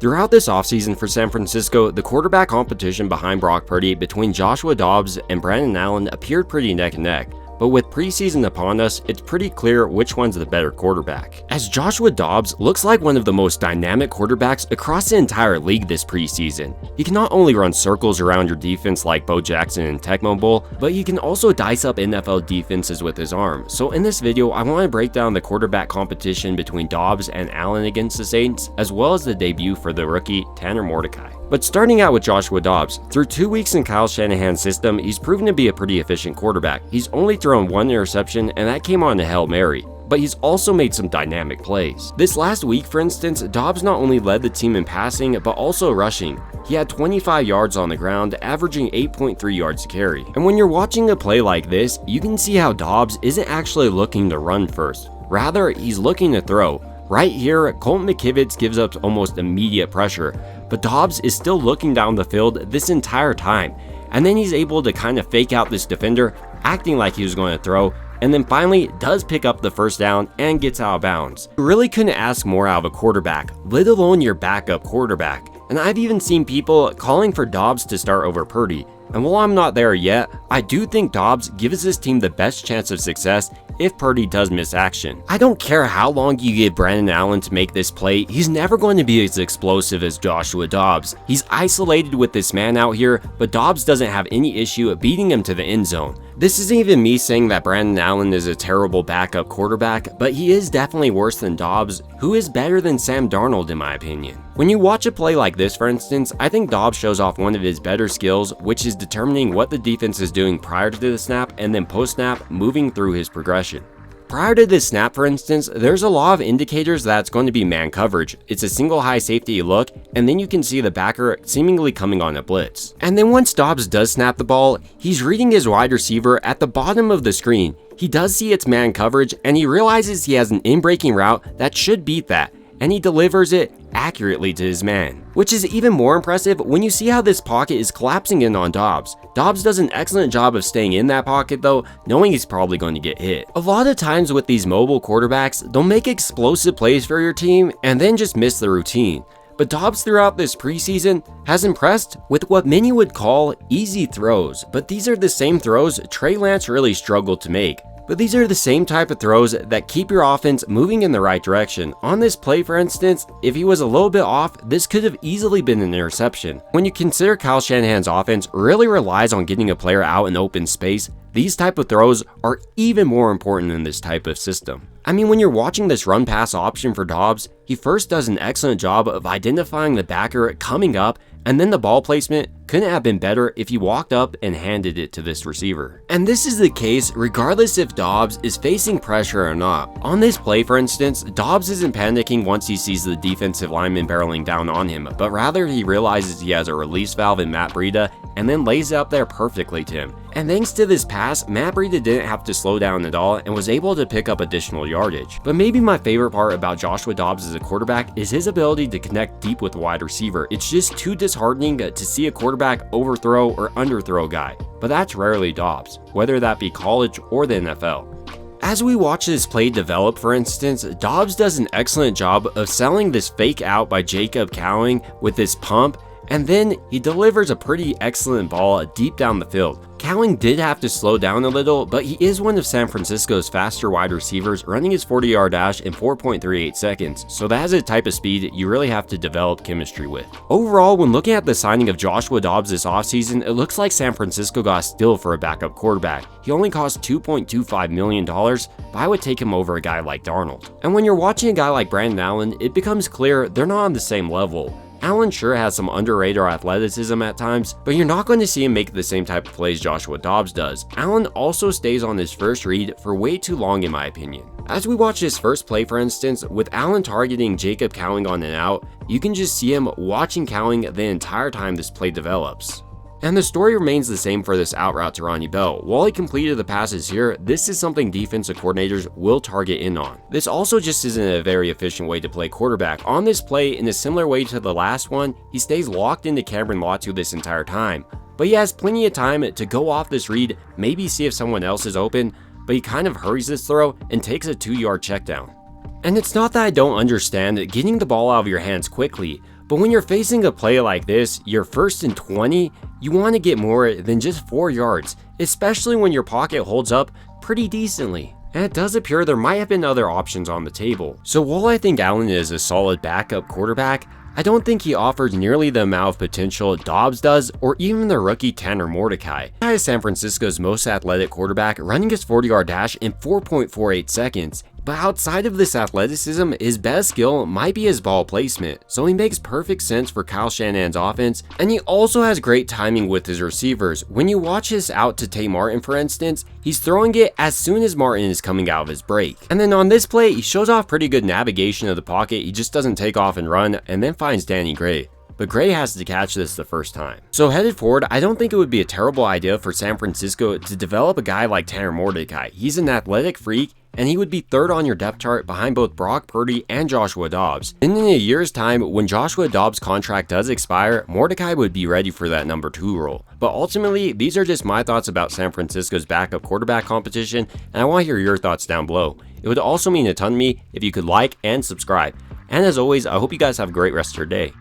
Throughout this offseason for San Francisco, the quarterback competition behind Brock Purdy between Joshua Dobbs and Brandon Allen appeared pretty neck and neck. But with preseason upon us, it's pretty clear which one's the better quarterback, as Joshua Dobbs looks like one of the most dynamic quarterbacks across the entire league this preseason. He can not only run circles around your defense like Bo Jackson and Tecmo Bowl, but he can also dice up NFL defenses with his arm. So in this video, I want to break down the quarterback competition between Dobbs and Allen against the Saints, as well as the debut for the rookie Tanner Mordecai. But starting out with Joshua Dobbs, through 2 weeks in Kyle Shanahan's system, he's proven to be a pretty efficient quarterback. He's only thrown one interception, and that came on a Hail Mary. But he's also made some dynamic plays. This last week, for instance, Dobbs not only led the team in passing, but also rushing. He had 25 yards on the ground, averaging 8.3 yards a carry. And when you're watching a play like this, you can see how Dobbs isn't actually looking to run first. Rather, he's looking to throw. Right here, Colton McKivitz gives up almost immediate pressure, but Dobbs is still looking down the field this entire time. And then he's able to kind of fake out this defender, acting like he was going to throw, and then finally does pick up the first down and gets out of bounds. You really couldn't ask more out of a quarterback, let alone your backup quarterback. And I've even seen people calling for Dobbs to start over Purdy. And while I'm not there yet, I do think Dobbs gives this team the best chance of success if Purdy does miss action. I don't care how long you give Brandon Allen to make this play, he's never going to be as explosive as Joshua Dobbs. He's isolated with this man out here, but Dobbs doesn't have any issue beating him to the end zone. This isn't even me saying that Brandon Allen is a terrible backup quarterback, but he is definitely worse than Dobbs, who is better than Sam Darnold in my opinion. When you watch a play like this, for instance, I think Dobbs shows off one of his better skills, which is determining what the defense is doing prior to the snap and then post-snap moving through his progression. Prior to this snap, for instance, there's a lot of indicators that it's going to be man coverage. It's a single high safety look, and then you can see the backer seemingly coming on a blitz. And then once Dobbs does snap the ball, he's reading his wide receiver at the bottom of the screen. He does see it's man coverage, and he realizes he has an in-breaking route that should beat that, and he delivers it accurately to his man. Which is even more impressive when you see how this pocket is collapsing in on Dobbs. Dobbs does an excellent job of staying in that pocket though, knowing he's probably going to get hit. A lot of times with these mobile quarterbacks, they'll make explosive plays for your team and then just miss the routine. But Dobbs throughout this preseason has impressed with what many would call easy throws, but these are the same throws Trey Lance really struggled to make. But these are the same type of throws that keep your offense moving in the right direction. On this play, for instance, if he was a little bit off, this could have easily been an interception. When you consider Kyle Shanahan's offense really relies on getting a player out in open space, these type of throws are even more important in this type of system. I mean, when you're watching this run pass option for Dobbs, he first does an excellent job of identifying the backer coming up, and then the ball placement couldn't have been better if he walked up and handed it to this receiver. And this is the case regardless if Dobbs is facing pressure or not. On this play, for instance, Dobbs isn't panicking once he sees the defensive lineman barreling down on him, but rather he realizes he has a release valve in Matt Breida and then lays it up there perfectly to him. And thanks to this pass, Matt Breida didn't have to slow down at all and was able to pick up additional yardage. But maybe my favorite part about Joshua Dobbs as a quarterback is his ability to connect deep with the wide receiver. It's just too disheartening to see a quarterback overthrow or underthrow a guy, but that's rarely Dobbs, whether that be college or the NFL. As we watch this play develop, for instance, Dobbs does an excellent job of selling this fake out by Jacob Cowing with this pump, and then he delivers a pretty excellent ball deep down the field. Cowing did have to slow down a little, but he is one of San Francisco's faster wide receivers, running his 40-yard dash in 4.38 seconds, so that is a type of speed you really have to develop chemistry with. Overall, when looking at the signing of Joshua Dobbs this offseason, it looks like San Francisco got a steal for a backup quarterback. He only cost $2.25 million, but I would take him over a guy like Darnold. And when you're watching a guy like Brandon Allen, it becomes clear they're not on the same level. Allen sure has some under-radar athleticism at times, but you're not going to see him make the same type of plays Joshua Dobbs does. Allen also stays on his first read for way too long in my opinion. As we watch this first play, for instance, with Allen targeting Jacob Cowing on and out, you can just see him watching Cowing the entire time this play develops. And the story remains the same for this out route to Ronnie Bell. While he completed the passes here, this is something defensive coordinators will target in on. This also just isn't a very efficient way to play quarterback. On this play, in a similar way to the last one, he stays locked into Cameron Latu this entire time. But he has plenty of time to go off this read, maybe see if someone else is open, but he kind of hurries this throw and takes a 2-yard check down. And it's not that I don't understand getting the ball out of your hands quickly, But when you're facing a play like this, you're 1st and 20, you want to get more than just 4 yards, especially when your pocket holds up pretty decently. And it does appear there might have been other options on the table. So while I think Allen is a solid backup quarterback, I don't think he offers nearly the amount of potential Dobbs does, or even the rookie Tanner Mordecai. He is San Francisco's most athletic quarterback, running his 40-yard dash in 4.48 seconds. But outside of this athleticism, his best skill might be his ball placement, so he makes perfect sense for Kyle Shanahan's offense, and he also has great timing with his receivers. When you watch his out to Tay Martin, for instance, he's throwing it as soon as Martin is coming out of his break. And then on this play, he shows off pretty good navigation of the pocket, he just doesn't take off and run, and then finds Danny Gray. But Gray has to catch this the first time. So headed forward, I don't think it would be a terrible idea for San Francisco to develop a guy like Tanner Mordecai. He's an athletic freak, and he would be 3rd on your depth chart behind both Brock Purdy and Joshua Dobbs. And in a year's time, when Joshua Dobbs' contract does expire, Mordecai would be ready for that number 2 role. But ultimately, these are just my thoughts about San Francisco's backup quarterback competition, and I want to hear your thoughts down below. It would also mean a ton to me if you could like and subscribe. And as always, I hope you guys have a great rest of your day.